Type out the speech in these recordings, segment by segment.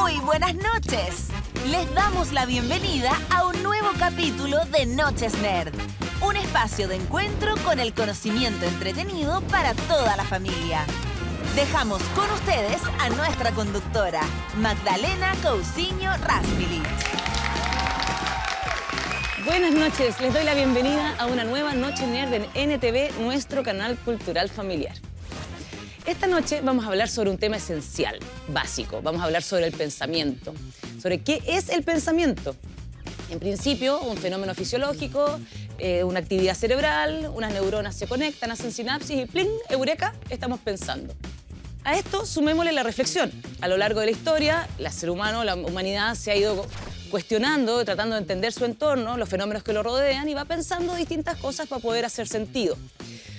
Muy buenas noches. Les damos la bienvenida a un nuevo capítulo de Noches Nerd. Un espacio de encuentro con el conocimiento entretenido para toda la familia. Dejamos con ustedes a nuestra conductora, Magdalena Cousiño Rasmilich. Buenas noches, les doy la bienvenida a una nueva Noche Nerd en NTV, nuestro canal cultural familiar. Esta noche vamos a hablar sobre un tema esencial, básico. Vamos a hablar sobre el pensamiento, sobre qué es el pensamiento. En principio, un fenómeno fisiológico, una actividad cerebral, unas neuronas se conectan, hacen sinapsis y ¡pling! Eureka, estamos pensando. A esto sumémosle la reflexión. A lo largo de la historia, el ser humano, la humanidad se ha ido cuestionando, tratando de entender su entorno, los fenómenos que lo rodean y va pensando distintas cosas para poder hacer sentido.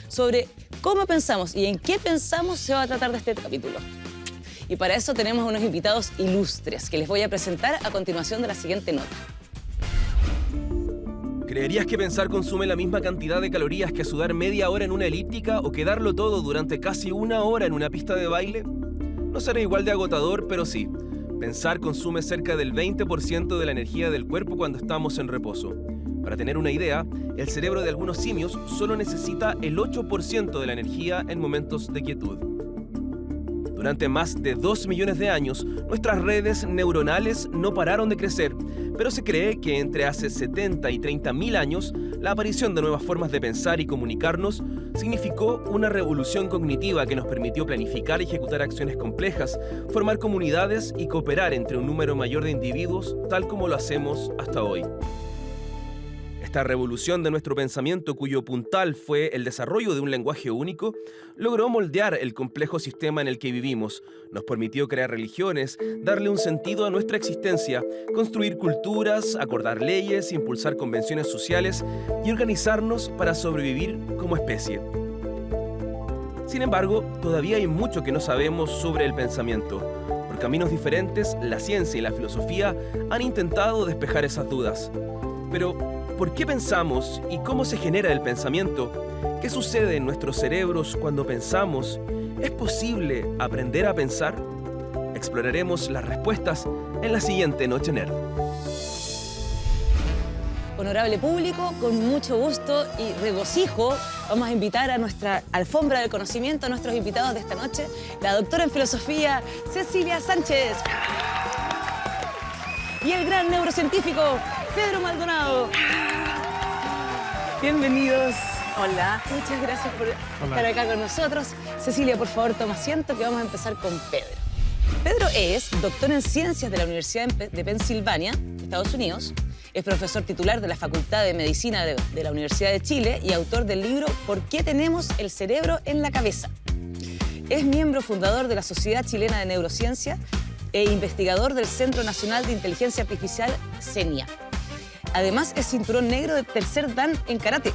Sobre cómo pensamos y en qué pensamos se va a tratar de este capítulo. Y para eso tenemos unos invitados ilustres que les voy a presentar a continuación de la siguiente nota. ¿Creerías que pensar consume la misma cantidad de calorías que sudar media hora en una elíptica o quedarlo todo durante casi una hora en una pista de baile? No será igual de agotador, pero sí. Pensar consume cerca del 20% de la energía del cuerpo cuando estamos en reposo. Para tener una idea, el cerebro de algunos simios solo necesita el 8% de la energía en momentos de quietud. Durante más de 2 millones de años, nuestras redes neuronales no pararon de crecer, pero se cree que entre hace 70 y 30.000 años, la aparición de nuevas formas de pensar y comunicarnos significó una revolución cognitiva que nos permitió planificar y ejecutar acciones complejas, formar comunidades y cooperar entre un número mayor de individuos, tal como lo hacemos hasta hoy. Esta revolución de nuestro pensamiento, cuyo puntal fue el desarrollo de un lenguaje único, logró moldear el complejo sistema en el que vivimos, nos permitió crear religiones, darle un sentido a nuestra existencia, construir culturas, acordar leyes, impulsar convenciones sociales y organizarnos para sobrevivir como especie. Sin embargo, todavía hay mucho que no sabemos sobre el pensamiento. Por caminos diferentes, la ciencia y la filosofía han intentado despejar esas dudas. Pero, ¿por qué pensamos y cómo se genera el pensamiento? ¿Qué sucede en nuestros cerebros cuando pensamos? ¿Es posible aprender a pensar? Exploraremos las respuestas en la siguiente Noche Nerd. Honorable público, con mucho gusto y regocijo vamos a invitar a nuestra alfombra del conocimiento a nuestros invitados de esta noche, la doctora en filosofía Cecilia Sánchez y el gran neurocientífico Pedro Maldonado. Bienvenidos. Hola. Muchas gracias por estar acá con nosotros. Cecilia, por favor, toma asiento que vamos a empezar con Pedro. Pedro es doctor en Ciencias de la Universidad de Pensilvania, Estados Unidos. Es profesor titular de la Facultad de Medicina de la Universidad de Chile y autor del libro ¿Por qué tenemos el cerebro en la cabeza? Es miembro fundador de la Sociedad Chilena de Neurociencia e investigador del Centro Nacional de Inteligencia Artificial, CENIA. Además, es cinturón negro de tercer dan en karate.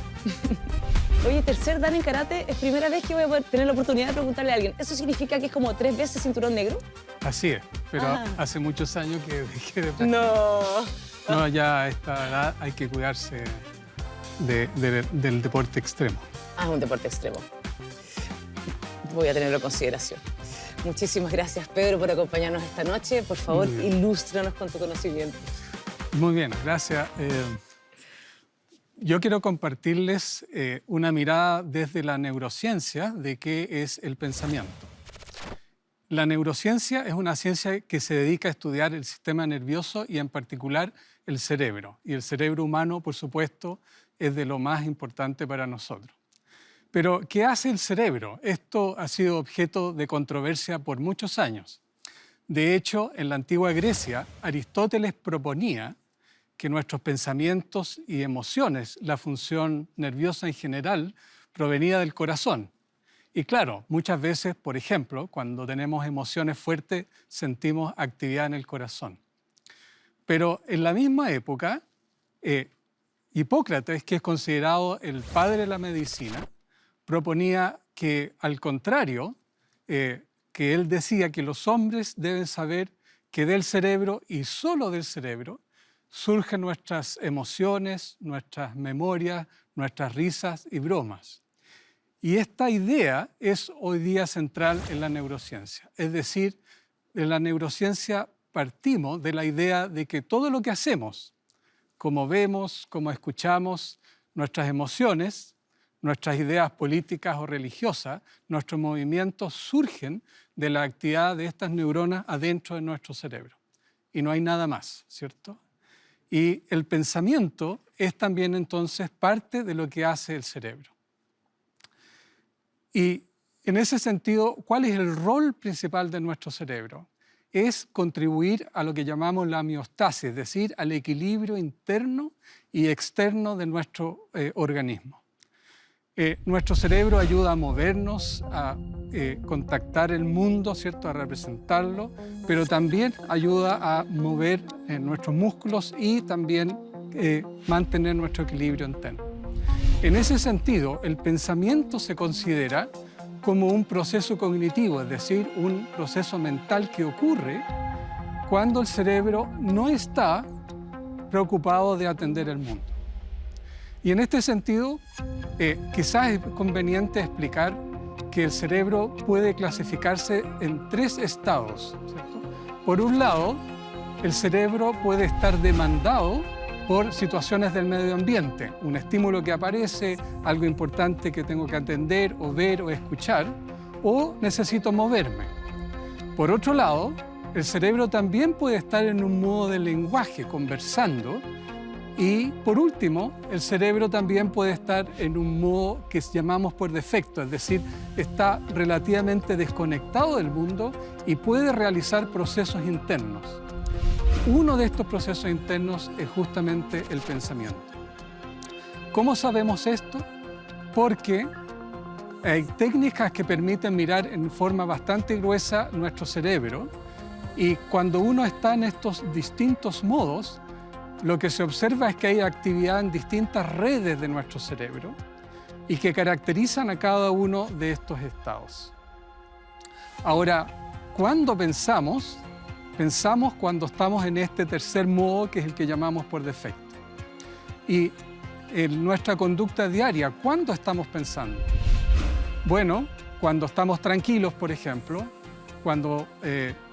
Oye, tercer dan en karate es primera vez que voy a poder tener la oportunidad de preguntarle a alguien. ¿Eso significa que es como 3 veces cinturón negro? Así es, pero hace muchos años que dejé de practicar. No. No, ya a esta edad hay que cuidarse del deporte extremo. Ah, un deporte extremo. Voy a tenerlo en consideración. Muchísimas gracias, Pedro, por acompañarnos esta noche. Por favor, ilústranos con tu conocimiento. Muy bien, gracias. Yo quiero compartirles una mirada desde la neurociencia de qué es el pensamiento. La neurociencia es una ciencia que se dedica a estudiar el sistema nervioso y en particular el cerebro. Y el cerebro humano, por supuesto, es de lo más importante para nosotros. Pero, ¿qué hace el cerebro? Esto ha sido objeto de controversia por muchos años. De hecho, en la antigua Grecia, Aristóteles proponía que nuestros pensamientos y emociones, la función nerviosa en general, provenía del corazón. Y claro, muchas veces, por ejemplo, cuando tenemos emociones fuertes, sentimos actividad en el corazón. Pero en la misma época, Hipócrates, que es considerado el padre de la medicina, proponía que, al contrario, que él decía que los hombres deben saber que del cerebro y solo del cerebro surgen nuestras emociones, nuestras memorias, nuestras risas y bromas. Y esta idea es hoy día central en la neurociencia. Es decir, en la neurociencia partimos de la idea de que todo lo que hacemos, como vemos, como escuchamos, nuestras emociones, nuestras ideas políticas o religiosas, nuestros movimientos surgen de la actividad de estas neuronas adentro de nuestro cerebro. Y no hay nada más, ¿cierto? Y el pensamiento es también entonces parte de lo que hace el cerebro. Y en ese sentido, ¿cuál es el rol principal de nuestro cerebro? Es contribuir a lo que llamamos la homeostasis, es decir, al equilibrio interno y externo de nuestro organismo. Nuestro cerebro ayuda a movernos, a contactar el mundo, ¿cierto?, a representarlo, pero también ayuda a mover nuestros músculos y también mantener nuestro equilibrio interno. En ese sentido, el pensamiento se considera como un proceso cognitivo, es decir, un proceso mental que ocurre cuando el cerebro no está preocupado de atender el mundo. Y en este sentido, quizás es conveniente explicar que el cerebro puede clasificarse en 3 estados, ¿cierto? Por un lado, el cerebro puede estar demandado por situaciones del medio ambiente, un estímulo que aparece, algo importante que tengo que atender o ver o escuchar, o necesito moverme. Por otro lado, el cerebro también puede estar en un modo de lenguaje, conversando, y por último, el cerebro también puede estar en un modo que llamamos por defecto, es decir, está relativamente desconectado del mundo y puede realizar procesos internos. Uno de estos procesos internos es justamente el pensamiento. ¿Cómo sabemos esto? Porque hay técnicas que permiten mirar en forma bastante gruesa nuestro cerebro y cuando uno está en estos distintos modos, lo que se observa es que hay actividad en distintas redes de nuestro cerebro y que caracterizan a cada uno de estos estados. Ahora, ¿cuándo pensamos? Pensamos cuando estamos en este tercer modo, que es el que llamamos por defecto. Y en nuestra conducta diaria, ¿cuándo estamos pensando? Bueno, cuando estamos tranquilos, por ejemplo, cuando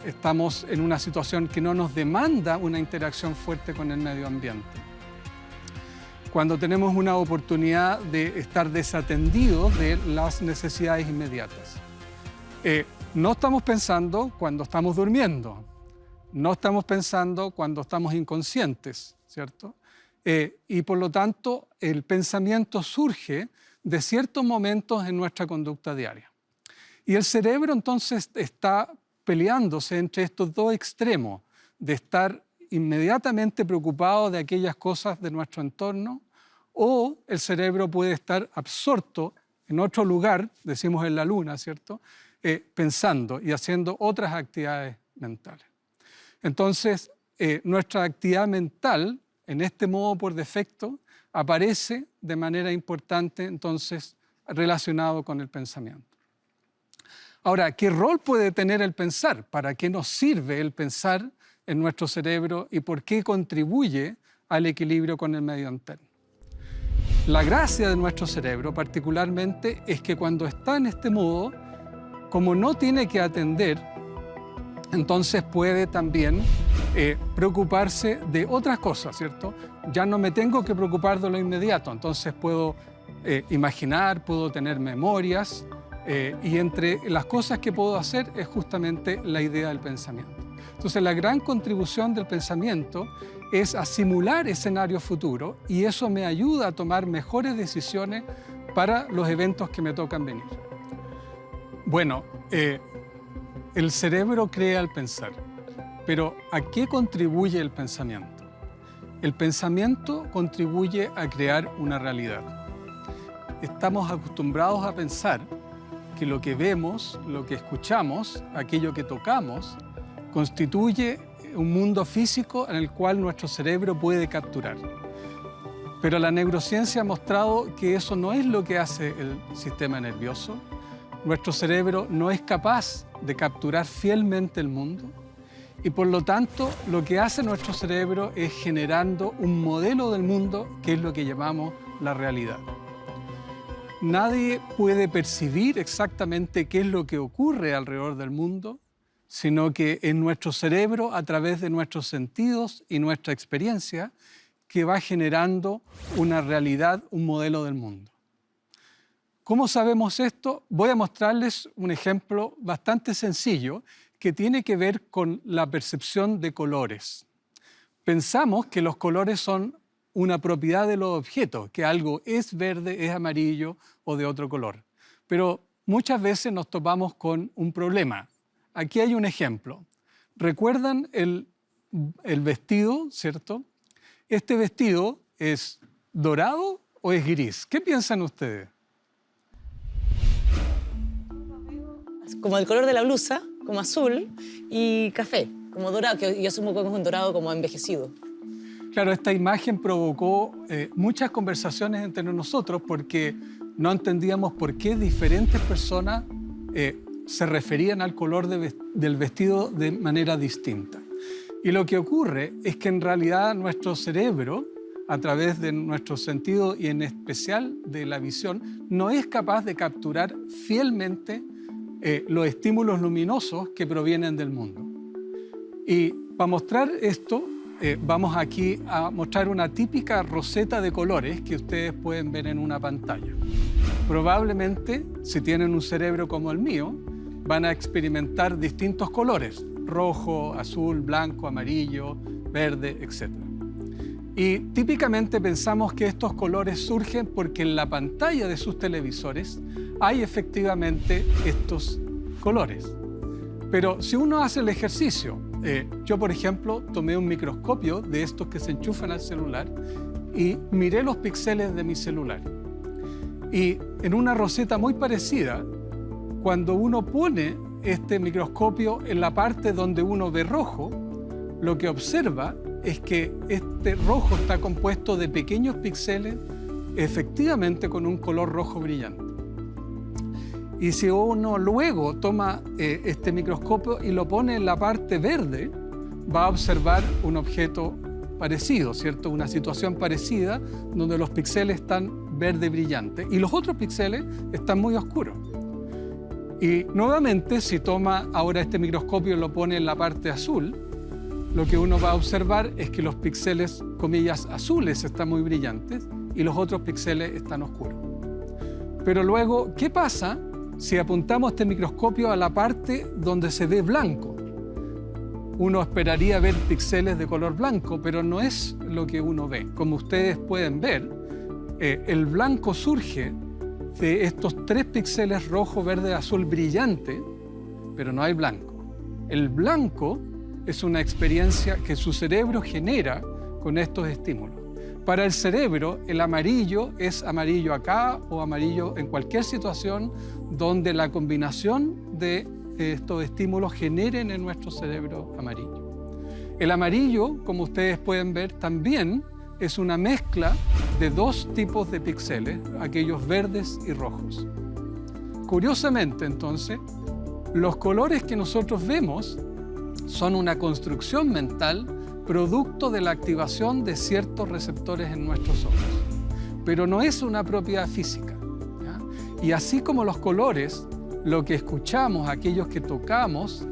estamos en una situación que no nos demanda una interacción fuerte con el medio ambiente. Cuando tenemos una oportunidad de estar desatendidos de las necesidades inmediatas. No estamos pensando cuando estamos durmiendo. No estamos pensando cuando estamos inconscientes, ¿cierto? Y por lo tanto, el pensamiento surge de ciertos momentos en nuestra conducta diaria. Y el cerebro entonces está peleándose entre estos dos extremos, de estar inmediatamente preocupado de aquellas cosas de nuestro entorno, o el cerebro puede estar absorto en otro lugar, decimos en la luna, ¿cierto? Pensando y haciendo otras actividades mentales. Entonces, nuestra actividad mental, en este modo por defecto, aparece de manera importante, entonces, relacionado con el pensamiento. Ahora, ¿qué rol puede tener el pensar? ¿Para qué nos sirve el pensar en nuestro cerebro y por qué contribuye al equilibrio con el medio interno? La gracia de nuestro cerebro, particularmente, es que cuando está en este modo, como no tiene que atender, entonces puede también preocuparse de otras cosas, ¿cierto? Ya no me tengo que preocupar de lo inmediato, entonces puedo imaginar, puedo tener memorias, y entre las cosas que puedo hacer es justamente la idea del pensamiento. Entonces la gran contribución del pensamiento es a simular escenarios futuros y eso me ayuda a tomar mejores decisiones para los eventos que me tocan venir. Bueno, el cerebro crea al pensar, pero ¿a qué contribuye el pensamiento? El pensamiento contribuye a crear una realidad. Estamos acostumbrados a pensar que lo que vemos, lo que escuchamos, aquello que tocamos, constituye un mundo físico en el cual nuestro cerebro puede capturar. Pero la neurociencia ha mostrado que eso no es lo que hace el sistema nervioso. Nuestro cerebro no es capaz de capturar fielmente el mundo y por lo tanto lo que hace nuestro cerebro es generando un modelo del mundo que es lo que llamamos la realidad. Nadie puede percibir exactamente qué es lo que ocurre alrededor del mundo, sino que es nuestro cerebro a través de nuestros sentidos y nuestra experiencia que va generando una realidad, un modelo del mundo. ¿Cómo sabemos esto? Voy a mostrarles un ejemplo bastante sencillo que tiene que ver con la percepción de colores. Pensamos que los colores son una propiedad de los objetos, que algo es verde, es amarillo o de otro color. Pero muchas veces nos topamos con un problema. Aquí hay un ejemplo. ¿Recuerdan el vestido, cierto? ¿Este vestido es dorado o es gris? ¿Qué piensan ustedes? Como el color de la blusa, como azul, y café, como dorado, que yo asumo que es un dorado como envejecido. Claro, esta imagen provocó muchas conversaciones entre nosotros porque no entendíamos por qué diferentes personas se referían al color del vestido de manera distinta. Y lo que ocurre es que en realidad nuestro cerebro, a través de nuestro sentido y en especial de la visión, no es capaz de capturar fielmente los estímulos luminosos que provienen del mundo. Y para mostrar esto, vamos aquí a mostrar una típica roseta de colores que ustedes pueden ver en una pantalla. Probablemente, si tienen un cerebro como el mío, van a experimentar distintos colores: rojo, azul, blanco, amarillo, verde, etc. Y típicamente pensamos que estos colores surgen porque en la pantalla de sus televisores hay efectivamente estos colores. Pero si uno hace el ejercicio, yo por ejemplo tomé un microscopio de estos que se enchufan al celular y miré los píxeles de mi celular. Y en una roseta muy parecida, cuando uno pone este microscopio en la parte donde uno ve rojo, lo que observa es que este rojo está compuesto de pequeños píxeles, efectivamente con un color rojo brillante. Y si uno luego toma este microscopio y lo pone en la parte verde, va a observar un objeto parecido, ¿cierto? Una situación parecida donde los píxeles están verde brillante y los otros píxeles están muy oscuros. Y nuevamente, si toma ahora este microscopio y lo pone en la parte azul, lo que uno va a observar es que los píxeles, comillas, azules están muy brillantes y los otros píxeles están oscuros. Pero luego, ¿qué pasa si apuntamos este microscopio a la parte donde se ve blanco? Uno esperaría ver píxeles de color blanco, pero no es lo que uno ve. Como ustedes pueden ver, el blanco surge de estos tres píxeles rojo, verde, azul brillante, pero no hay blanco. El blanco es una experiencia que su cerebro genera con estos estímulos. Para el cerebro, el amarillo es amarillo acá o amarillo en cualquier situación donde la combinación de estos estímulos generen en nuestro cerebro amarillo. El amarillo, como ustedes pueden ver, también es una mezcla de dos tipos de píxeles, aquellos verdes y rojos. Curiosamente, entonces, los colores que nosotros vemos son una construcción mental producto de la activación de ciertos receptores en nuestros ojos, pero no es una propiedad física, ¿ya? Y así como los colores, lo que escuchamos, aquellos que tocamos,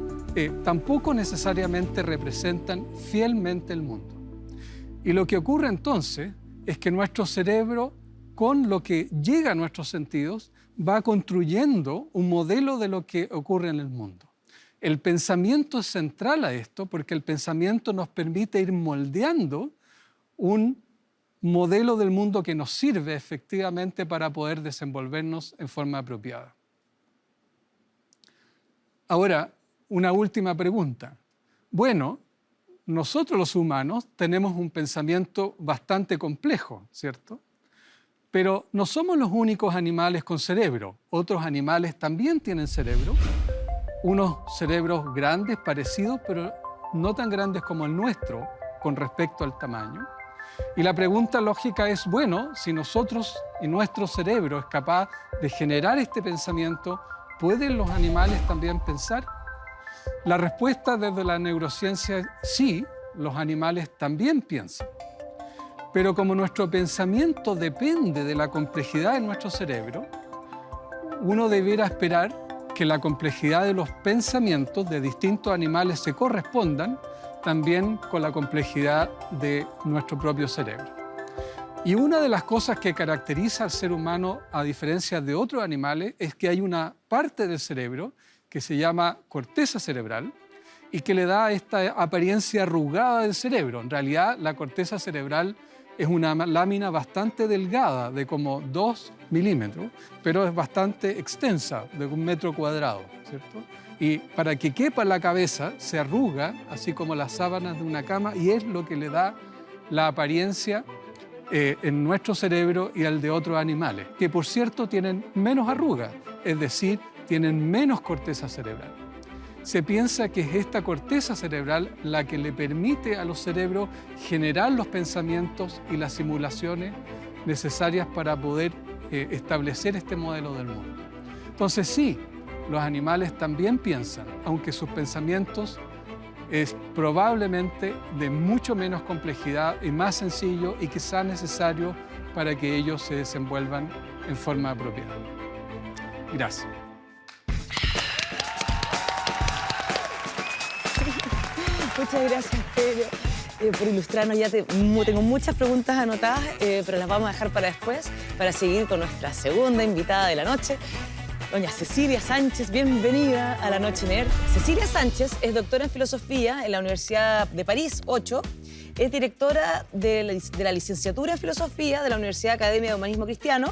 tampoco necesariamente representan fielmente el mundo. Y lo que ocurre entonces es que nuestro cerebro, con lo que llega a nuestros sentidos, va construyendo un modelo de lo que ocurre en el mundo. El pensamiento es central a esto porque el pensamiento nos permite ir moldeando un modelo del mundo que nos sirve efectivamente para poder desenvolvernos en forma apropiada. Ahora, una última pregunta. Bueno, nosotros los humanos tenemos un pensamiento bastante complejo, ¿cierto? Pero no somos los únicos animales con cerebro. Otros animales también tienen cerebro. Unos cerebros grandes, parecidos, pero no tan grandes como el nuestro con respecto al tamaño. Y la pregunta lógica es, bueno, si nosotros y nuestro cerebro es capaz de generar este pensamiento, ¿pueden los animales también pensar? La respuesta desde la neurociencia es sí, los animales también piensan. Pero como nuestro pensamiento depende de la complejidad de nuestro cerebro, uno debiera esperar que la complejidad de los pensamientos de distintos animales se correspondan también con la complejidad de nuestro propio cerebro. Y una de las cosas que caracteriza al ser humano, a diferencia de otros animales, es que hay una parte del cerebro que se llama corteza cerebral y que le da esta apariencia arrugada del cerebro. En realidad, la corteza cerebral es una lámina bastante delgada, de como 2 milímetros, pero es bastante extensa, de 1 metro cuadrado, ¿cierto? Y para que quepa en la cabeza, se arruga, así como las sábanas de una cama, y es lo que le da la apariencia en nuestro cerebro y al de otros animales, que por cierto tienen menos arrugas, es decir, tienen menos corteza cerebral. Se piensa que es esta corteza cerebral la que le permite a los cerebros generar los pensamientos y las simulaciones necesarias para poder establecer este modelo del mundo. Entonces sí, los animales también piensan, aunque sus pensamientos es probablemente de mucho menos complejidad y más sencillo y quizá necesario para que ellos se desenvuelvan en forma apropiada. Gracias. Muchas gracias, Pedro, por ilustrarnos. Ya tengo muchas preguntas anotadas, pero las vamos a dejar para después, para seguir con nuestra segunda invitada de la noche, doña Cecilia Sánchez. Bienvenida a la Noche Nerd. Cecilia Sánchez es doctora en Filosofía en la Universidad de París 8. Es directora de la licenciatura en Filosofía de la Universidad Academia de Humanismo Cristiano.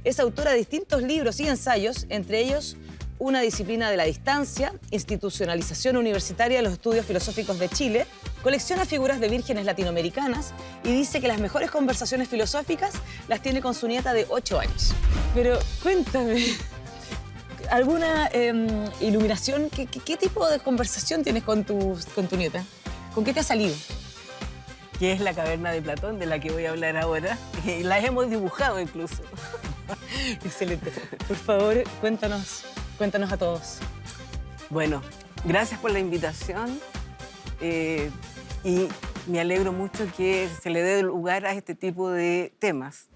Es autora de distintos libros y ensayos, entre ellos Una disciplina de la distancia, Institucionalización universitaria de los estudios filosóficos de Chile, colecciona figuras de vírgenes latinoamericanas y dice que las mejores conversaciones filosóficas las tiene con su nieta de 8 años. Pero cuéntame, ¿alguna iluminación? ¿Qué tipo de conversación tienes con tu nieta? ¿Con qué te ha salido? Que es la caverna de Platón, de la que voy a hablar ahora. La hemos dibujado incluso. Excelente. Por favor, cuéntanos a todos. Bueno, gracias por la invitación y me alegro mucho que se le dé lugar a este tipo de temas.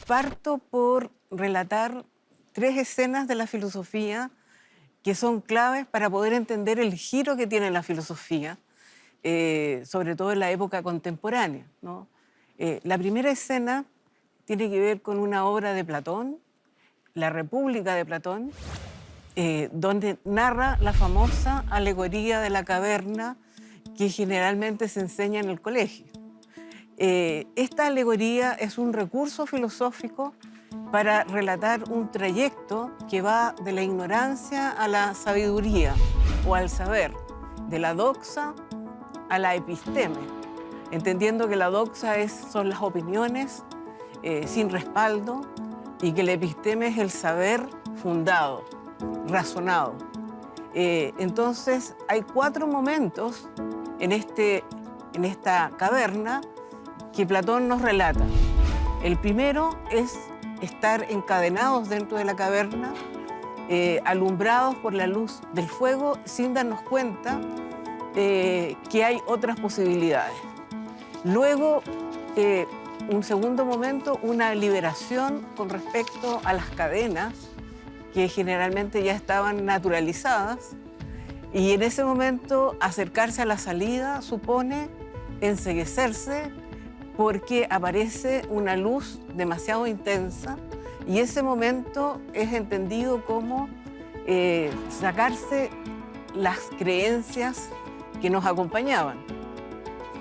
Parto por relatar 3 escenas de la filosofía que son claves para poder entender el giro que tiene la filosofía, sobre todo en la época contemporánea, ¿no? La primera escena tiene que ver con una obra de Platón, La República de Platón, donde narra la famosa alegoría de la caverna que generalmente se enseña en el colegio. Esta alegoría es un recurso filosófico para relatar un trayecto que va de la ignorancia a la sabiduría o al saber, de la doxa a la episteme, entendiendo que la doxa son las opiniones sin respaldo y que la episteme es el saber fundado, razonado. Entonces hay 4 momentos en esta caverna que Platón nos relata. El primero es estar encadenados dentro de la caverna, alumbrados por la luz del fuego sin darnos cuenta que hay otras posibilidades. Luego, un segundo momento, una liberación con respecto a las cadenas que generalmente ya estaban naturalizadas, y en ese momento acercarse a la salida supone enceguecerse porque aparece una luz demasiado intensa, y ese momento es entendido como sacarse las creencias que nos acompañaban.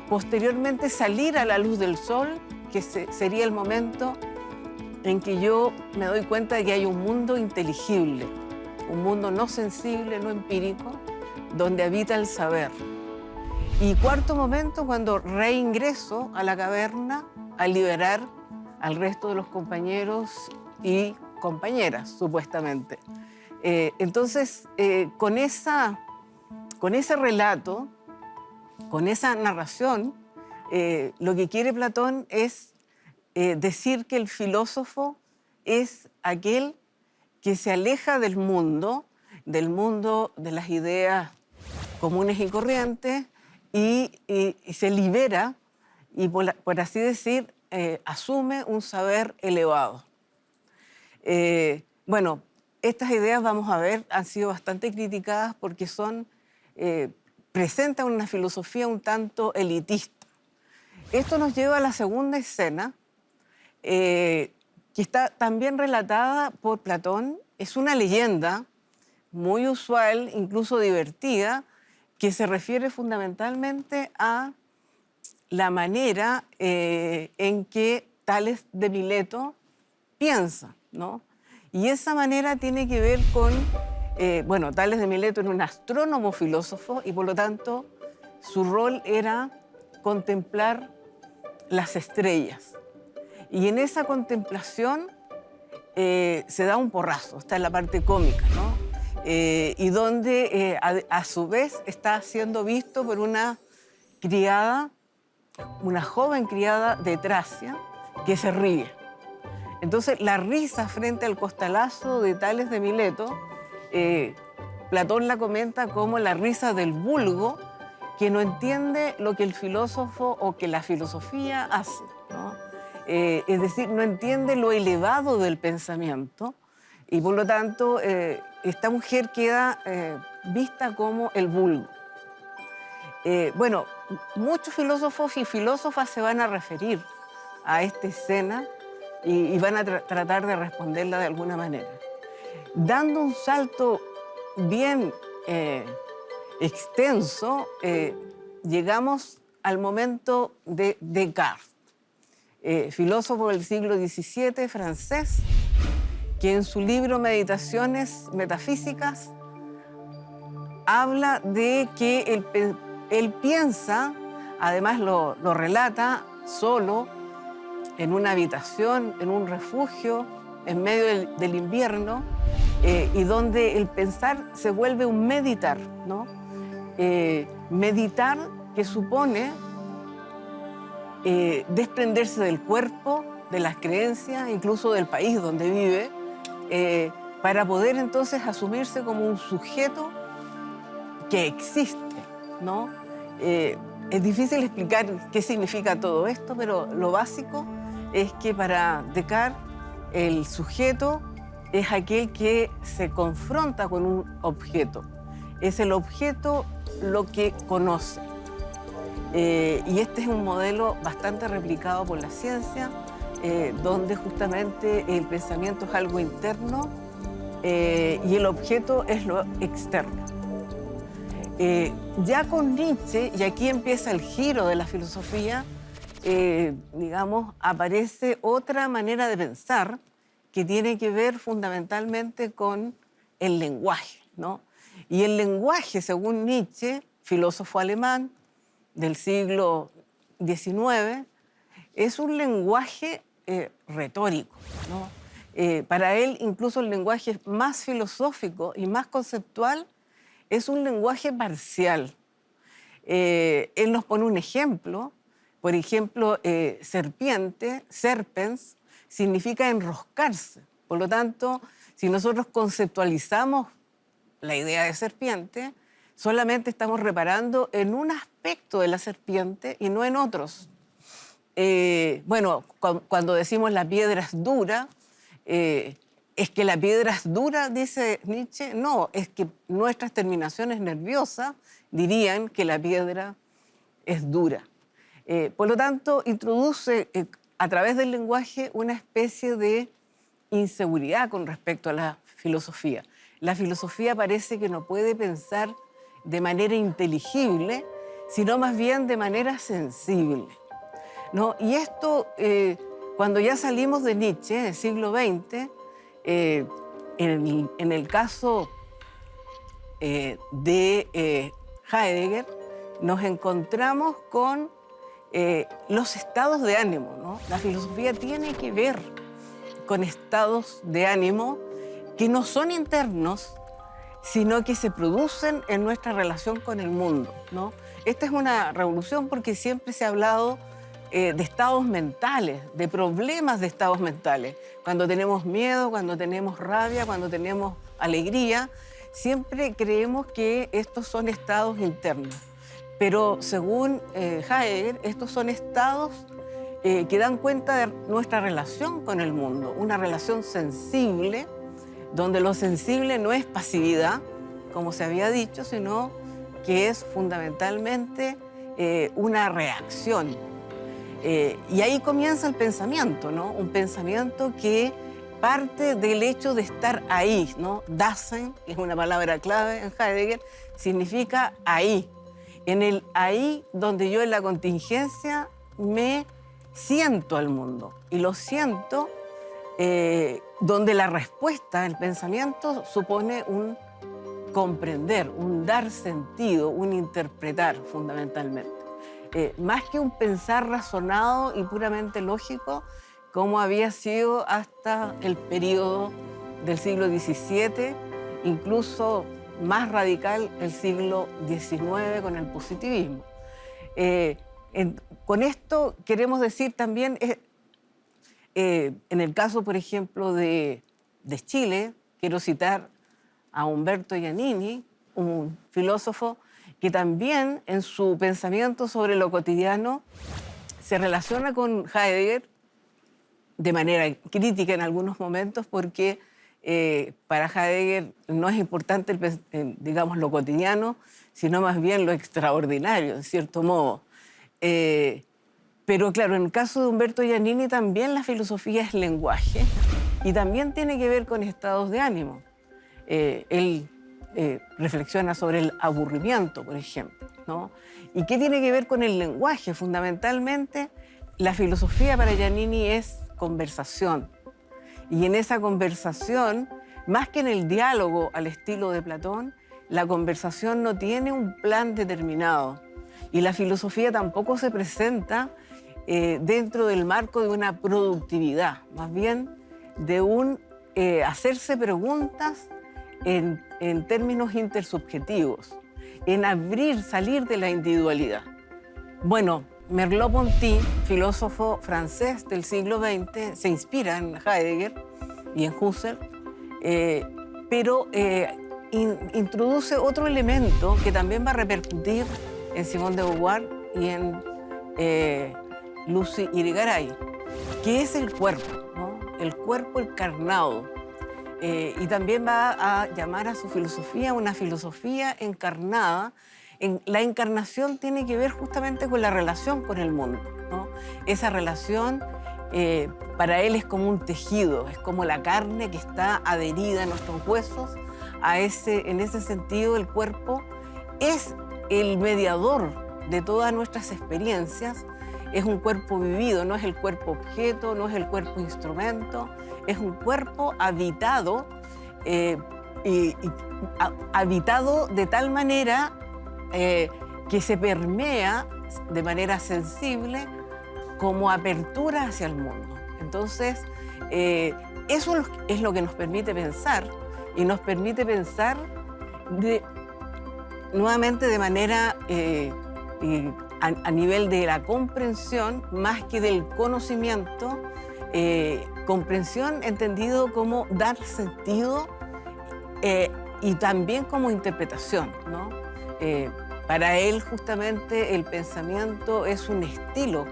Posteriormente, salir a la luz del sol, que sería el momento en que yo me doy cuenta de que hay un mundo inteligible, un mundo no sensible, no empírico, donde habita el saber. Y cuarto momento, cuando reingreso a la caverna a liberar al resto de los compañeros y compañeras, supuestamente. Entonces, con ese relato, con esa narración, lo que quiere Platón es decir que el filósofo es aquel que se aleja del mundo de las ideas comunes y corrientes, y se libera y, por así decir, asume un saber elevado. Bueno, estas ideas, vamos a ver, han sido bastante criticadas porque presentan una filosofía un tanto elitista. Esto nos lleva a la segunda escena, que está también relatada por Platón. Es una leyenda muy usual, incluso divertida, que se refiere fundamentalmente a la manera en que Tales de Mileto piensa, ¿no? Y esa manera tiene que ver con, Tales de Mileto era un astrónomo filósofo y por lo tanto su rol era contemplar las estrellas. Y en esa contemplación se da un porrazo, está en la parte cómica, ¿no? Y donde a su vez está siendo visto por una joven criada de Tracia que se ríe. Entonces, la risa frente al costalazo de Tales de Mileto, Platón la comenta como la risa del vulgo que no entiende lo que el filósofo o que la filosofía hace, ¿no? Es decir, no entiende lo elevado del pensamiento y, por lo tanto, esta mujer queda vista como el vulgo. Muchos filósofos y filósofas se van a referir a esta escena y van a tratar de responderla de alguna manera. Dando un salto bien extenso, llegamos al momento de Descartes, filósofo del siglo XVII francés, que en su libro Meditaciones Metafísicas habla de que él piensa, además lo relata solo, en una habitación, en un refugio, en medio del invierno, y donde el pensar se vuelve un meditar, ¿no? Meditar que supone desprenderse del cuerpo, de las creencias, incluso del país donde vive, para poder entonces asumirse como un sujeto que existe, ¿no? Es difícil explicar qué significa todo esto, pero lo básico es que para Descartes el sujeto es aquel que se confronta con un objeto. Es el objeto lo que conoce. Y este es un modelo bastante replicado por la ciencia, donde justamente el pensamiento es algo interno y el objeto es lo externo. Ya con Nietzsche, y aquí empieza el giro de la filosofía, aparece otra manera de pensar que tiene que ver fundamentalmente con el lenguaje, ¿no? Y el lenguaje, según Nietzsche, filósofo alemán del siglo XIX, es un lenguaje retórico, ¿no? Para él, incluso el lenguaje más filosófico y más conceptual es un lenguaje parcial. Él nos pone un ejemplo. Por ejemplo, serpiente, serpens, significa enroscarse. Por lo tanto, si nosotros conceptualizamos la idea de serpiente, solamente estamos reparando en un aspecto de la serpiente y no en otros. Cuando decimos la piedra es dura, es que la piedra es dura, dice Nietzsche. No, es que nuestras terminaciones nerviosas dirían que la piedra es dura. Por lo tanto, introduce a través del lenguaje una especie de inseguridad con respecto a la filosofía. La filosofía parece que no puede pensar de manera inteligible, sino más bien de manera sensible, ¿no? Y esto, cuando ya salimos de Nietzsche, en el siglo XX, en el caso de Heidegger, nos encontramos con los estados de ánimo, ¿no? La filosofía tiene que ver con estados de ánimo que no son internos, sino que se producen en nuestra relación con el mundo, ¿no? Esta es una revolución porque siempre se ha hablado de estados mentales, de problemas de estados mentales. Cuando tenemos miedo, cuando tenemos rabia, cuando tenemos alegría, siempre creemos que estos son estados internos. Pero según Heidegger, estos son estados que dan cuenta de nuestra relación con el mundo, una relación sensible, donde lo sensible no es pasividad, como se había dicho, sino que es fundamentalmente una reacción. Y ahí comienza el pensamiento, ¿no? Un pensamiento que parte del hecho de estar ahí, ¿no? Dasein, que es una palabra clave en Heidegger, significa ahí. En el ahí donde yo en la contingencia me siento al mundo. Y lo siento donde la respuesta, el pensamiento, supone un comprender, un dar sentido, un interpretar fundamentalmente. Más que un pensar razonado y puramente lógico, como había sido hasta el periodo del siglo XVII, incluso más radical el siglo XIX con el positivismo. Con esto queremos decir también, en el caso, por ejemplo, de Chile, quiero citar a Umberto Giannini, un filósofo que también en su pensamiento sobre lo cotidiano se relaciona con Heidegger de manera crítica en algunos momentos, porque para Heidegger no es importante, digamos, lo cotidiano, sino más bien lo extraordinario, en cierto modo. Pero claro, en el caso de Umberto Giannini también la filosofía es lenguaje y también tiene que ver con estados de ánimo. Él reflexiona sobre el aburrimiento, por ejemplo, ¿no? ¿Y qué tiene que ver con el lenguaje? Fundamentalmente, la filosofía para Giannini es conversación. Y en esa conversación, más que en el diálogo al estilo de Platón, la conversación no tiene un plan determinado. Y la filosofía tampoco se presenta dentro del marco de una productividad, más bien de un hacerse preguntas en términos intersubjetivos, en salir de la individualidad. Bueno, Merleau-Ponty, filósofo francés del siglo XX, se inspira en Heidegger y en Husserl, pero introduce otro elemento que también va a repercutir en Simone de Beauvoir y en Lucy Irigaray, que es el cuerpo, ¿no? El cuerpo encarnado. Y también va a llamar a su filosofía una filosofía encarnada. La encarnación tiene que ver justamente con la relación con el mundo, ¿no? Esa relación para él es como un tejido, es como la carne que está adherida a nuestros huesos. En ese sentido, el cuerpo es el mediador de todas nuestras experiencias. Es un cuerpo vivido, no es el cuerpo objeto, no es el cuerpo instrumento, es un cuerpo habitado, habitado de tal manera que se permea de manera sensible como apertura hacia el mundo. Entonces, eso es lo que nos permite pensar, y nos permite pensar nuevamente de manera a nivel de la comprensión más que del conocimiento, comprensión entendido como dar sentido y también como interpretación, ¿no? Para él justamente el pensamiento es un estilo,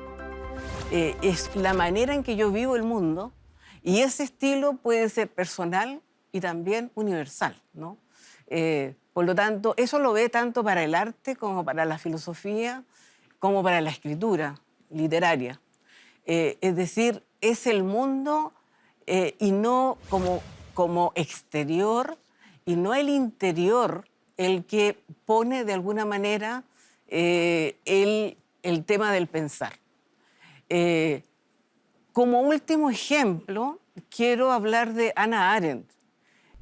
es la manera en que yo vivo el mundo, y ese estilo puede ser personal y también universal, ¿no? Por lo tanto, eso lo ve tanto para el arte como para la filosofía, como para la escritura literaria. Es decir, es el mundo y no como exterior, y no el interior el que pone de alguna manera el tema del pensar. Como último ejemplo, quiero hablar de Hannah Arendt,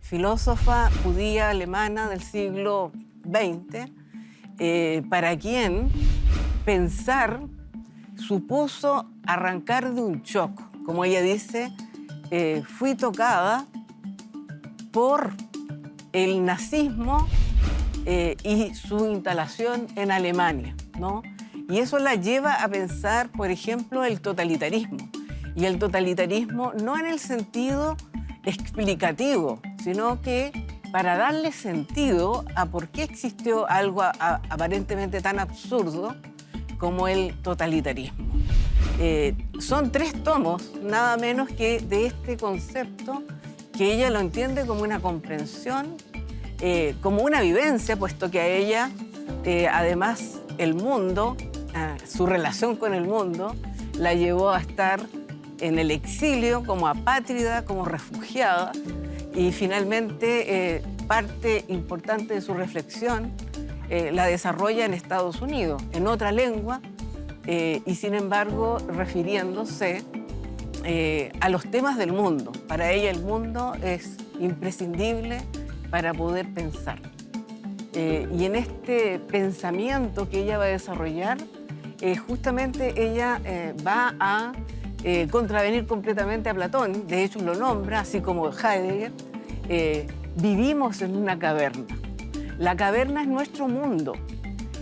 filósofa judía alemana del siglo XX, para quien pensar supuso arrancar de un shock. Como ella dice, fui tocada por el nazismo y su instalación en Alemania, ¿no? Y eso la lleva a pensar, por ejemplo, el totalitarismo. Y el totalitarismo no en el sentido explicativo, sino que para darle sentido a por qué existió algo aparentemente tan absurdo como el totalitarismo. Son 3 tomos, nada menos que de este concepto, que ella lo entiende como una comprensión, como una vivencia, puesto que a ella, además, el mundo, su relación con el mundo, la llevó a estar en el exilio como apátrida, como refugiada, y finalmente parte importante de su reflexión la desarrolla en Estados Unidos, en otra lengua, y sin embargo refiriéndose a los temas del mundo. Para ella el mundo es imprescindible para poder pensar. Y en este pensamiento que ella va a desarrollar, justamente ella va a contravenir completamente a Platón. De hecho lo nombra, así como Heidegger, vivimos en una caverna. La caverna es nuestro mundo,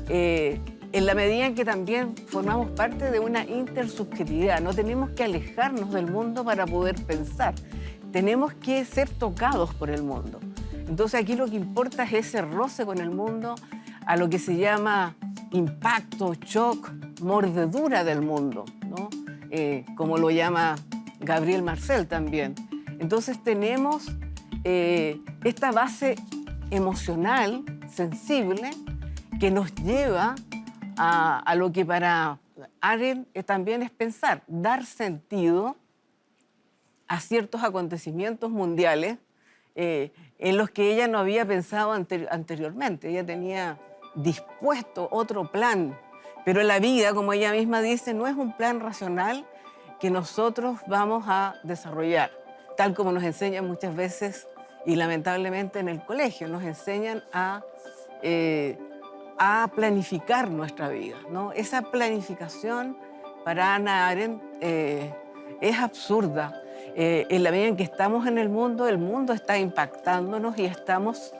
en la medida en que también formamos parte de una intersubjetividad. No tenemos que alejarnos del mundo para poder pensar, tenemos que ser tocados por el mundo. Entonces aquí lo que importa es ese roce con el mundo, a lo que se llama impacto, shock, mordedura del mundo, ¿no? Como lo llama Gabriel Marcel también. Entonces tenemos esta base emocional, sensible, que nos lleva a lo que para Arendt también es pensar, dar sentido a ciertos acontecimientos mundiales en los que ella no había pensado anteriormente. Ella tenía dispuesto otro plan, pero la vida, como ella misma dice, no es un plan racional que nosotros vamos a desarrollar, tal como nos enseñan muchas veces y lamentablemente en el colegio, nos enseñan a planificar nuestra vida, ¿no? Esa planificación para Hannah Arendt es absurda. En la medida en que estamos en el mundo está impactándonos y estamos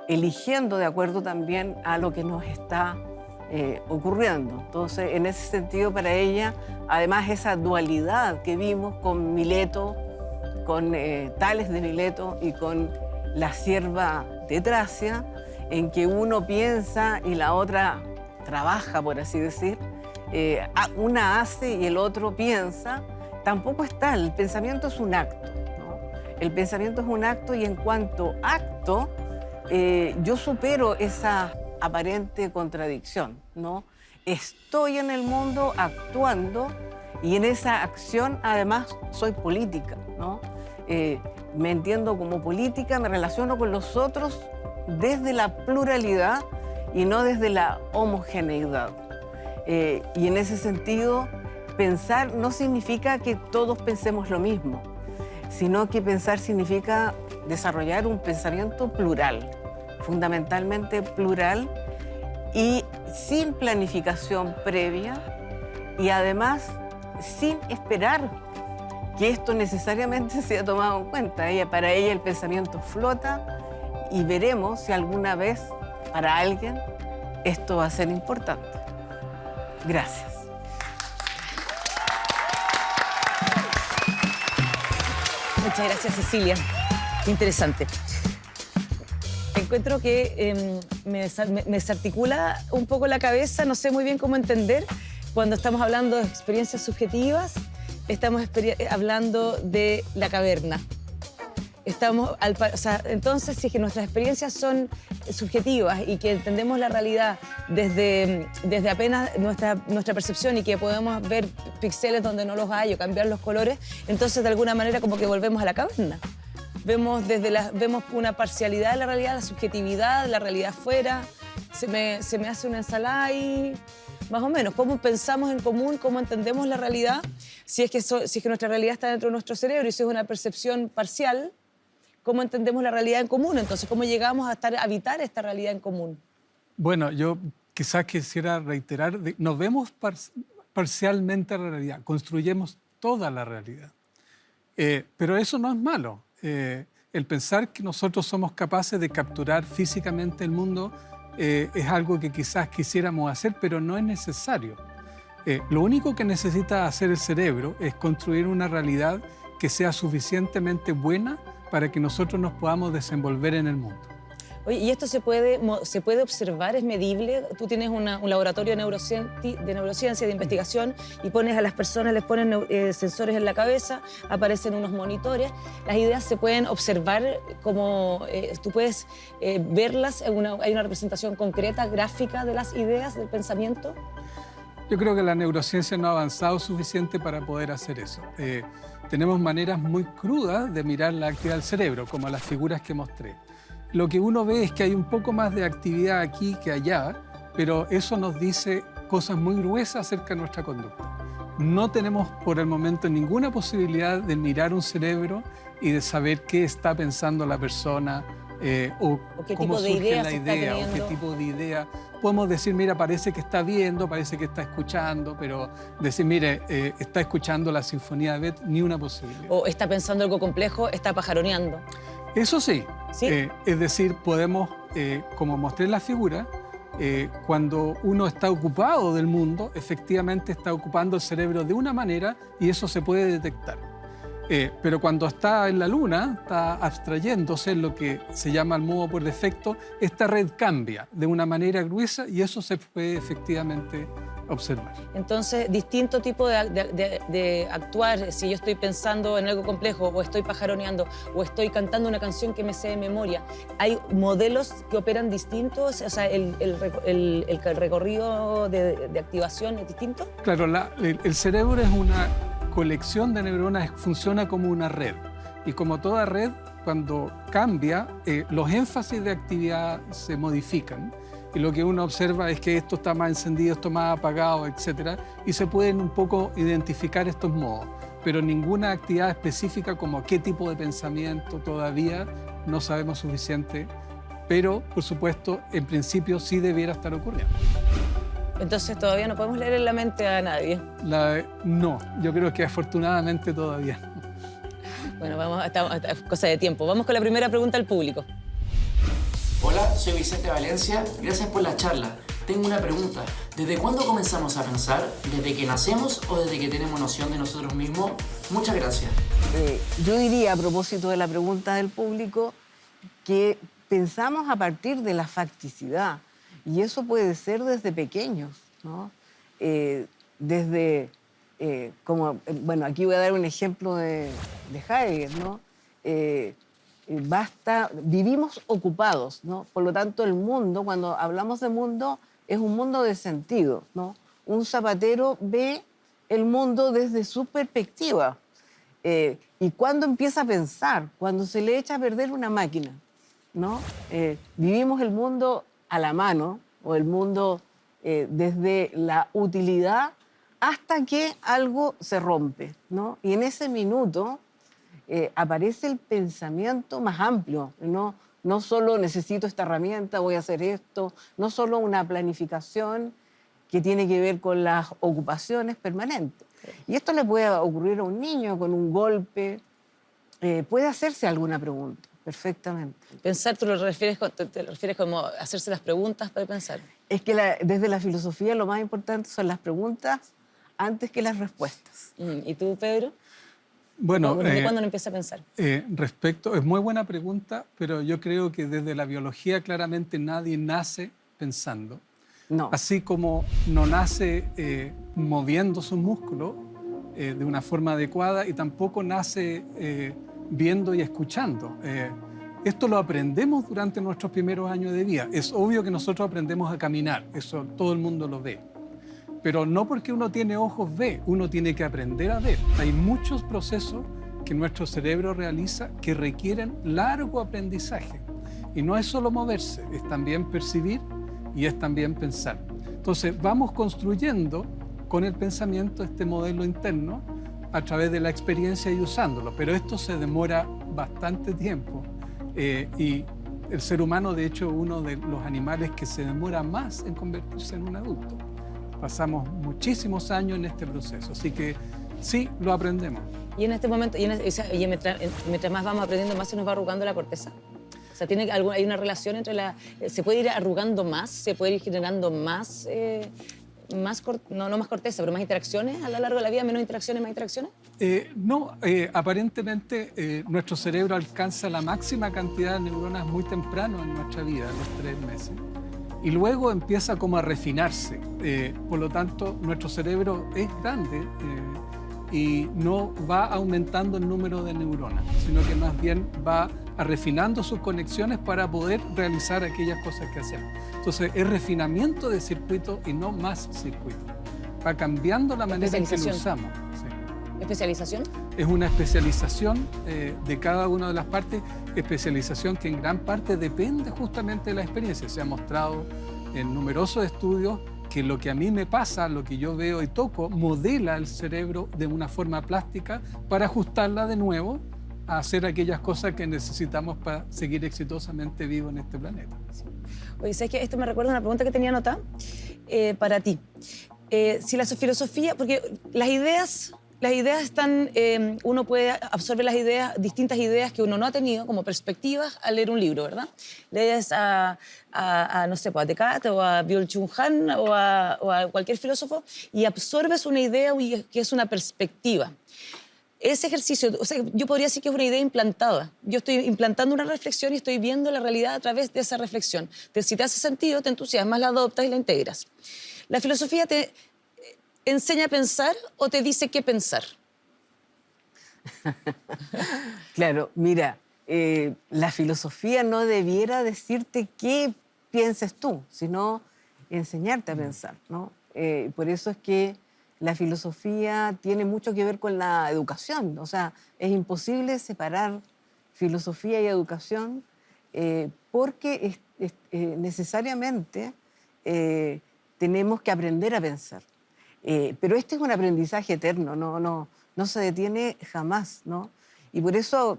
eligiendo de acuerdo también a lo que nos está ocurriendo. Entonces, en ese sentido, para ella, además esa dualidad que vimos con Mileto, con Tales de Mileto y con la sierva de Tracia, en que uno piensa y la otra trabaja, por así decir, una hace y el otro piensa, tampoco está. El pensamiento es un acto, ¿no? El pensamiento es un acto y en cuanto acto, yo supero esa aparente contradicción, ¿no? Estoy en el mundo actuando y en esa acción además soy política, ¿no? Me entiendo como política, me relaciono con los otros desde la pluralidad y no desde la homogeneidad. Y en ese sentido, pensar no significa que todos pensemos lo mismo, sino que pensar significa desarrollar un pensamiento plural, fundamentalmente plural y sin planificación previa y además sin esperar que esto necesariamente sea tomado en cuenta. Para ella el pensamiento flota y veremos si alguna vez para alguien esto va a ser importante. Gracias. Muchas gracias, Cecilia. Qué interesante. Encuentro que me desarticula un poco la cabeza, no sé muy bien cómo entender. Cuando estamos hablando de experiencias subjetivas, estamos hablando de la caverna. Entonces, si es que nuestras experiencias son subjetivas y que entendemos la realidad desde apenas nuestra percepción y que podemos ver píxeles donde no los hay o cambiar los colores, entonces de alguna manera como que volvemos a la caverna. Vemos una parcialidad de la realidad, la subjetividad, la realidad fuera. Se me hace una ensalada y más o menos cómo pensamos en común, cómo entendemos la realidad, si es que nuestra realidad está dentro de nuestro cerebro y si es una percepción parcial, cómo entendemos la realidad en común, entonces cómo llegamos a habitar esta realidad en común. Bueno, yo quizás quisiera reiterar, nos vemos parcialmente la realidad, construyemos toda la realidad. Pero eso no es malo. El pensar que nosotros somos capaces de capturar físicamente el mundo es algo que quizás quisiéramos hacer, pero no es necesario. Lo único que necesita hacer el cerebro es construir una realidad que sea suficientemente buena para que nosotros nos podamos desenvolver en el mundo. Oye, ¿y esto se puede observar? ¿Es medible? Tú tienes un laboratorio de neurociencia, de investigación, y pones a las personas, les ponen sensores en la cabeza, aparecen unos monitores. Las ideas se pueden observar como... tú puedes verlas, hay una representación concreta, gráfica de las ideas, del pensamiento. Yo creo que la neurociencia no ha avanzado suficiente para poder hacer eso. Tenemos maneras muy crudas de mirar la actividad del cerebro, como las figuras que mostré. Lo que uno ve es que hay un poco más de actividad aquí que allá, pero eso nos dice cosas muy gruesas acerca de nuestra conducta. No tenemos por el momento ninguna posibilidad de mirar un cerebro y de saber qué está pensando la persona, o cómo surge la idea, o qué tipo de idea. Podemos decir, mira, parece que está viendo, parece que está escuchando, pero decir, mire, está escuchando la Sinfonía de Beth, ni una posibilidad. O está pensando algo complejo, está pajaroneando. Eso sí. ¿Sí? Es decir, podemos, como mostré en la figura, cuando uno está ocupado del mundo, efectivamente está ocupando el cerebro de una manera y eso se puede detectar. Pero cuando está en la luna, está abstrayéndose en lo que se llama el modo por defecto, esta red cambia de una manera gruesa y eso se puede efectivamente observar. Entonces, distinto tipo de actuar, si yo estoy pensando en algo complejo, o estoy pajaroneando, o estoy cantando una canción que me sé de memoria, ¿hay modelos que operan distintos? O sea, ¿el recorrido de activación es distinto? Claro, el cerebro es una colección de neuronas, funciona como una red. Y como toda red, cuando cambia, los énfasis de actividad se modifican. Y lo que uno observa es que esto está más encendido, esto más apagado, etc. Y se pueden un poco identificar estos modos. Pero ninguna actividad específica como qué tipo de pensamiento todavía no sabemos suficiente. Pero, por supuesto, en principio sí debiera estar ocurriendo. Entonces todavía no podemos leer en la mente a nadie. No, yo creo que afortunadamente todavía no. Bueno, es cosa de tiempo. Vamos con la primera pregunta al público. Hola, soy Vicente Valencia. Gracias por la charla. Tengo una pregunta. ¿Desde cuándo comenzamos a pensar? ¿Desde que nacemos o desde que tenemos noción de nosotros mismos? Muchas gracias. Yo diría, a propósito de la pregunta del público, que pensamos a partir de la facticidad. Y eso puede ser desde pequeños, ¿no? Bueno, aquí voy a dar un ejemplo de Heidegger, ¿no? Vivimos ocupados, ¿no? Por lo tanto, el mundo, cuando hablamos de mundo, es un mundo de sentido, ¿no? Un zapatero ve el mundo desde su perspectiva. Y cuando empieza a pensar, cuando se le echa a perder una máquina, ¿no? Vivimos el mundo a la mano, o el mundo desde la utilidad hasta que algo se rompe, ¿no? Y en ese minuto aparece el pensamiento más amplio, no solo necesito esta herramienta, voy a hacer esto, no solo una planificación que tiene que ver con las ocupaciones permanentes. Y esto le puede ocurrir a un niño con un golpe, puede hacerse alguna pregunta. Perfectamente. Pensar, ¿tú te refieres como hacerse las preguntas para pensar? Es que desde la filosofía lo más importante son las preguntas antes que las respuestas. ¿Y tú, Pedro? Bueno, ¿Desde cuándo uno empieza a pensar? Es muy buena pregunta, pero yo creo que desde la biología claramente nadie nace pensando. No. Así como no nace moviendo sus músculos de una forma adecuada y tampoco nace viendo y escuchando. Esto lo aprendemos durante nuestros primeros años de vida. Es obvio que nosotros aprendemos a caminar, eso todo el mundo lo ve. Pero no porque uno tiene ojos ve, uno tiene que aprender a ver. Hay muchos procesos que nuestro cerebro realiza que requieren largo aprendizaje. Y no es solo moverse, es también percibir y es también pensar. Entonces vamos construyendo con el pensamiento este modelo interno a través de la experiencia y usándolo, pero esto se demora bastante tiempo y el ser humano, de hecho, uno de los animales que se demora más en convertirse en un adulto. Pasamos muchísimos años en este proceso, así que sí, lo aprendemos. Y en este momento, mientras más vamos aprendiendo, más se nos va arrugando la corteza. O sea, hay una relación entre se puede ir arrugando más, se puede ir generando más... no más corteza, pero más interacciones a lo largo de la vida, menos interacciones, más interacciones. No, aparentemente nuestro cerebro alcanza la máxima cantidad de neuronas muy temprano en nuestra vida, a los 3 meses. Y luego empieza como a refinarse. Por lo tanto, nuestro cerebro es grande y no va aumentando el número de neuronas, sino que más bien va refinando sus conexiones para poder realizar aquellas cosas que hacemos. Entonces, es refinamiento de circuitos y no más circuitos. Va cambiando la manera en que lo usamos. Sí. ¿Especialización? Es una especialización de cada una de las partes, especialización que en gran parte depende justamente de la experiencia. Se ha mostrado en numerosos estudios que lo que a mí me pasa, lo que yo veo y toco, modela el cerebro de una forma plástica para ajustarla de nuevo a hacer aquellas cosas que necesitamos para seguir exitosamente vivo en este planeta. Oye, ¿sabes qué? Esto me recuerda una pregunta que tenía anotada para ti. Si la filosofía, porque las ideas están, uno puede absorber las ideas, distintas ideas que uno no ha tenido como perspectivas al leer un libro, ¿verdad? Lees no sé, a Descartes o a Byung-Chul Han o a cualquier filósofo y absorbes una idea que es una perspectiva. Ese ejercicio, o sea, yo podría decir que es una idea implantada. Yo estoy implantando una reflexión y estoy viendo la realidad a través de esa reflexión. Si te hace sentido, te entusiasmas, la adoptas y la integras. ¿La filosofía te enseña a pensar o te dice qué pensar? Claro, mira, la filosofía no debiera decirte qué pienses tú, sino enseñarte a pensar, ¿no? Por eso es que la filosofía tiene mucho que ver con la educación. O sea, es imposible separar filosofía y educación porque necesariamente tenemos que aprender a pensar. Pero este es un aprendizaje eterno, no se detiene jamás, ¿no? Y por eso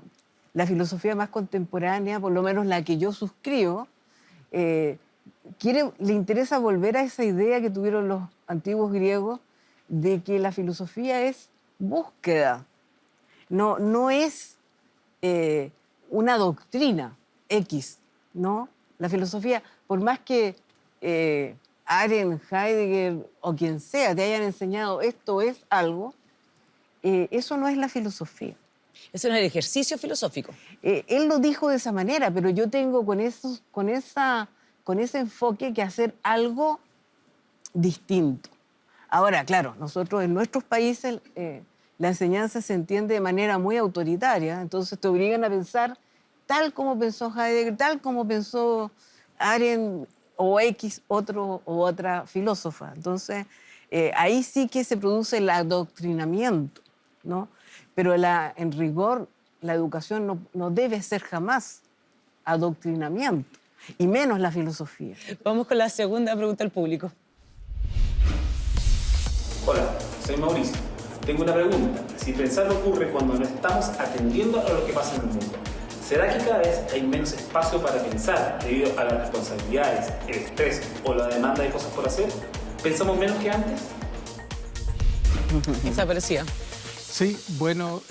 la filosofía más contemporánea, por lo menos la que yo suscribo, le interesa volver a esa idea que tuvieron los antiguos griegos de que la filosofía es búsqueda, no es una doctrina X, ¿no? La filosofía, por más que Arendt, Heidegger o quien sea te hayan enseñado esto es algo, eso no es la filosofía. Eso no es el ejercicio filosófico. Él lo dijo de esa manera, pero yo tengo con ese enfoque que hacer algo distinto. Ahora, claro, nosotros en nuestros países la enseñanza se entiende de manera muy autoritaria, entonces te obligan a pensar tal como pensó Heidegger, tal como pensó Arendt o X otro o otra filósofa. Entonces, ahí sí que se produce el adoctrinamiento, ¿no? Pero en rigor, la educación no debe ser jamás adoctrinamiento, y menos la filosofía. Vamos con la segunda pregunta al público. Hola, soy Mauricio. Tengo una pregunta. Si pensar ocurre cuando no estamos atendiendo a lo que pasa en el mundo, ¿será que cada vez hay menos espacio para pensar debido a las responsabilidades, el estrés o la demanda de cosas por hacer? ¿Pensamos menos que antes? Esa parecía. Sí, bueno,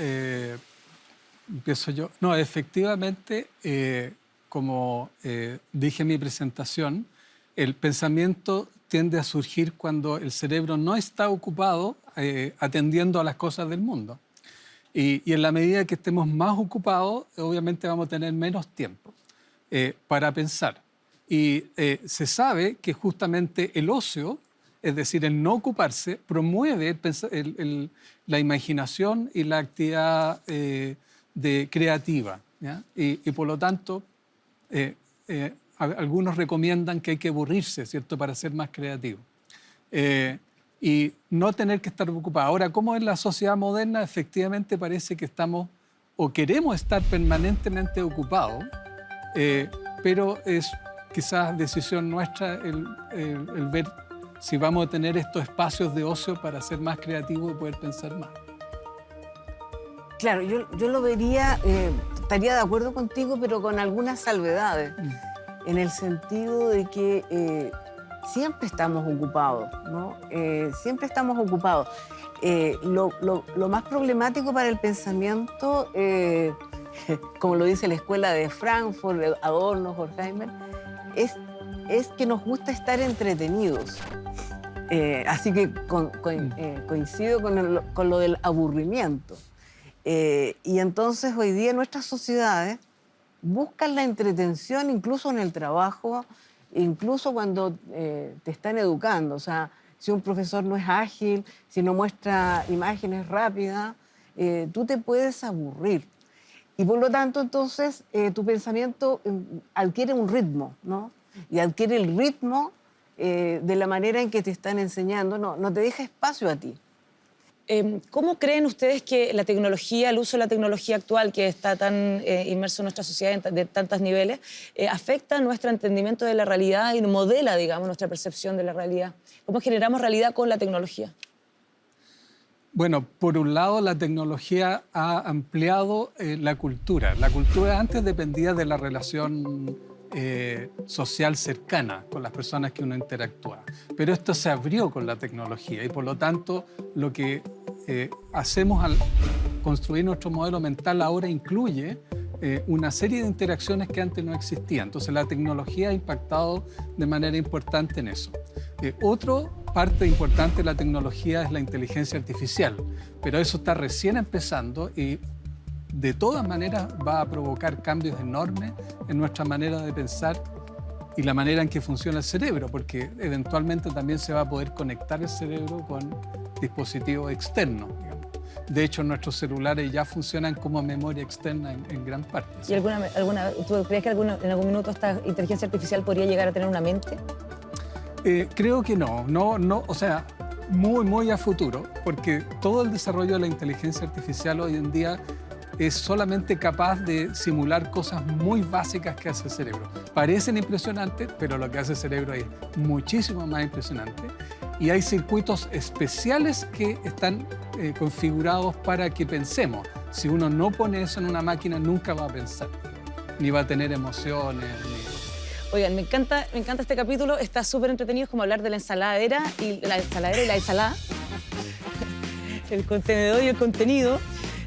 empiezo yo. No, efectivamente, como dije en mi presentación, el pensamiento tiende a surgir cuando el cerebro no está ocupado atendiendo a las cosas del mundo. Y en la medida que estemos más ocupados, obviamente vamos a tener menos tiempo para pensar. Y se sabe que justamente el ocio, es decir, el no ocuparse, promueve la imaginación y la actividad creativa, ¿ya? Y por lo tanto, algunos recomiendan que hay que aburrirse, ¿cierto?, para ser más creativo. Y no tener que estar ocupado. Ahora, ¿cómo en la sociedad moderna efectivamente parece que estamos o queremos estar permanentemente ocupados? Pero es quizás decisión nuestra el ver si vamos a tener estos espacios de ocio para ser más creativos y poder pensar más. Claro, yo lo vería, estaría de acuerdo contigo, pero con algunas salvedades, en el sentido de que siempre estamos ocupados, ¿no? Siempre estamos ocupados. Lo más problemático para el pensamiento, como lo dice la escuela de Frankfurt, Adorno, Horkheimer, es que nos gusta estar entretenidos. Así que coincido con lo del aburrimiento. Y entonces hoy día nuestras sociedades buscan la entretención incluso en el trabajo, incluso cuando te están educando. O sea, si un profesor no es ágil, si no muestra imágenes rápidas, tú te puedes aburrir. Y por lo tanto, entonces, tu pensamiento adquiere un ritmo, ¿no? Y adquiere el ritmo de la manera en que te están enseñando, no te deja espacio a ti. ¿Cómo creen ustedes que la tecnología, el uso de la tecnología actual, que está tan inmerso en nuestra sociedad de tantos niveles, afecta nuestro entendimiento de la realidad y modela, digamos, nuestra percepción de la realidad? ¿Cómo generamos realidad con la tecnología? Bueno, por un lado, la tecnología ha ampliado la cultura. La cultura antes dependía de la relación social cercana con las personas que uno interactuaba. Pero esto se abrió con la tecnología y por lo tanto lo que hacemos al construir nuestro modelo mental ahora incluye una serie de interacciones que antes no existían. Entonces la tecnología ha impactado de manera importante en eso. Otra parte importante de la tecnología es la inteligencia artificial, pero eso está recién empezando y de todas maneras va a provocar cambios enormes en nuestra manera de pensar y la manera en que funciona el cerebro, porque eventualmente también se va a poder conectar el cerebro con dispositivos externos, digamos. De hecho, nuestros celulares ya funcionan como memoria externa en gran parte. ¿Y tú crees que en algún minuto esta inteligencia artificial podría llegar a tener una mente? Creo que no, o sea, muy a futuro, porque todo el desarrollo de la inteligencia artificial hoy en día es solamente capaz de simular cosas muy básicas que hace el cerebro. Parecen impresionantes, pero lo que hace el cerebro es muchísimo más impresionante. Y hay circuitos especiales que están configurados para que pensemos. Si uno no pone eso en una máquina, nunca va a pensar, ni va a tener emociones. Oigan, me encanta este capítulo, está súper entretenido, es como hablar de la ensaladera y la ensalada, el contenedor y el contenido.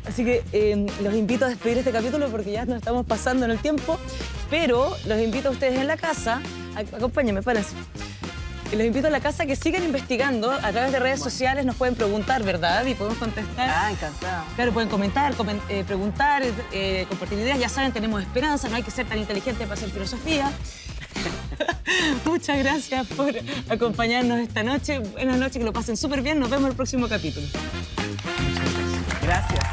Así que los invito a despedir este capítulo porque ya nos estamos pasando en el tiempo, pero los invito a ustedes en la casa, acompáñenme, párense. Los invito a la casa que sigan investigando a través de redes sociales, nos pueden preguntar, ¿verdad? Y podemos contestar. Ah, encantado. Claro, pueden comentar, preguntar, compartir ideas. Ya saben, tenemos esperanza, no hay que ser tan inteligente para hacer filosofía. Muchas gracias por acompañarnos esta noche. Buenas noches, que lo pasen súper bien. Nos vemos en el próximo capítulo. Gracias.